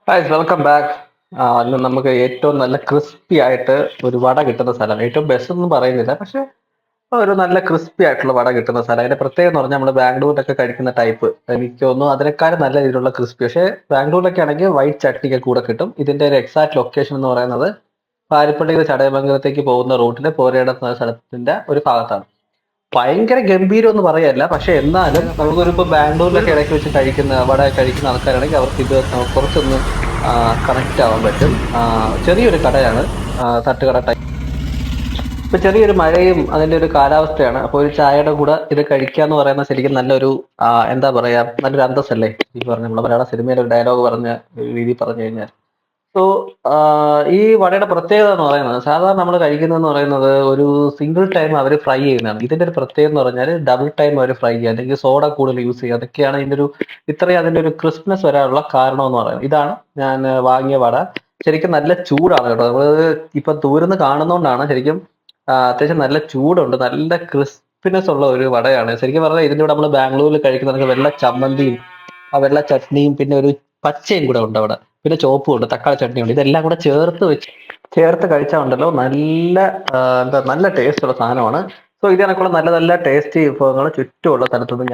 Hi welcome back. ഇന്ന് നമുക്ക് ഏറ്റവും നല്ല ക്രിസ്പി ആയിട്ട് ഒരു വട കിട്ടുന്ന സ്ഥലം, ഏറ്റവും ബെസ്റ്റ് ഒന്നും പറയുന്നില്ല, പക്ഷെ ഒരു നല്ല ക്രിസ്പി ആയിട്ടുള്ള വട കിട്ടുന്ന സ്ഥലം. അതിന്റെ പ്രത്യേകത എന്ന് പറഞ്ഞാൽ നമ്മൾ ബാംഗ്ലൂരിലൊക്കെ കഴിക്കുന്ന ടൈപ്പ് എനിക്ക് തോന്നുന്നു അതിനേക്കാളും നല്ല രീതിയിലുള്ള ക്രിസ്പി. പക്ഷേ ബാംഗ്ലൂരിലൊക്കെ ആണെങ്കിൽ വൈറ്റ് ചട്നിക്ക് കൂടെ കിട്ടും. ഇതിന്റെ ഒരു എക്സാക്ട് ലൊക്കേഷൻ എന്ന് പറയുന്നത് പാരിപ്പള്ളിയിൽ ചടയമംഗലത്തേക്ക് പോകുന്ന റൂട്ടിലെ പോരയുടെ എന്ന സ്ഥലത്തിന്റെ ഒരു ഭാഗത്താണ്. ഭയങ്കര ഗംഭീരം എന്ന് പറയല്ല, പക്ഷെ എന്നാലും നമുക്കൊരു ഇപ്പൊ ബാംഗ്ലൂരിലൊക്കെ ഇടയ്ക്ക് വെച്ച് കഴിക്കുന്ന വട കഴിക്കുന്ന ആൾക്കാരാണെങ്കിൽ അവർക്ക് ഇത് കുറച്ചൊന്ന് കണക്റ്റ് ആവാൻ പറ്റും. ചെറിയൊരു കടയാണ്, തട്ടുകട ടൈപ്പ്. ഇപ്പൊ ചെറിയൊരു മഴയും അതിന്റെ ഒരു കാലാവസ്ഥയാണ്. അപ്പൊ ഒരു ചായയുടെ കൂടെ ഇത് കഴിക്കാന്ന് പറയുന്നത് ശരിക്കും നല്ലൊരു എന്താ പറയാ, നല്ലൊരു അന്തസ്സല്ലേ ഈ പറഞ്ഞ നമ്മുടെ മലയാള സിനിമയിലെ ഒരു ഡയലോഗ് പറഞ്ഞ രീതി പറഞ്ഞു കഴിഞ്ഞാൽ. സോ ഈ വടയുടെ പ്രത്യേകത എന്ന് പറയുന്നത്, സാധാരണ നമ്മൾ കഴിക്കുന്നതെന്ന് പറയുന്നത് ഒരു സിംഗിൾ ടൈം അവർ ഫ്രൈ ചെയ്യുന്നതാണ്. ഇതിന്റെ ഒരു പ്രത്യേകത എന്ന് പറഞ്ഞാൽ ഡബിൾ ടൈം അവർ ഫ്രൈ ചെയ്യുക, അല്ലെങ്കിൽ സോഡ കൂടുതൽ യൂസ് ചെയ്യുക. അതൊക്കെയാണ് ഇതിന്റെ ഒരു ഇത്രയും അതിന്റെ ഒരു ക്രിസ്പ്നെസ് വരാനുള്ള കാരണം എന്ന് പറയുന്നത്. ഇതാണ് ഞാൻ വാങ്ങിയ വട. ശരിക്കും നല്ല ചൂടാണ് കേട്ടോ. നമ്മള് ഇപ്പൊ ദൂരെന്ന് കാണുന്നോണ്ടാണ് ശരിക്കും അത്യാവശ്യം നല്ല ചൂടുണ്ട്, നല്ല ക്രിസ്പിനെസ് ഉള്ള ഒരു വടയാണ്. ശരിക്കും പറഞ്ഞാൽ ഇതിന്റെ കൂടെ നമ്മൾ ബാംഗ്ലൂരിൽ കഴിക്കുന്ന വെള്ള ചമ്മന്തിയും ആ വെള്ള ചട്നിയും പിന്നെ ഒരു പച്ചയും കൂടെ ഉണ്ട് അവിടെ, പിന്നെ ചോപ്പും ഉണ്ട്, തക്കാളി ചട്നി ഉണ്ട്. ഇതെല്ലാം കൂടെ ചേർത്ത് കഴിച്ചാൽ ഉണ്ടല്ലോ നല്ല എന്താ നല്ല ടേസ്റ്റ് ഉള്ള സാധനമാണ്. സോ ഇത് കണക്കുള്ള നല്ല നല്ല ടേസ്റ്റി വിഭവങ്ങൾ ചുറ്റുമുള്ള സ്ഥലത്തുനിന്ന്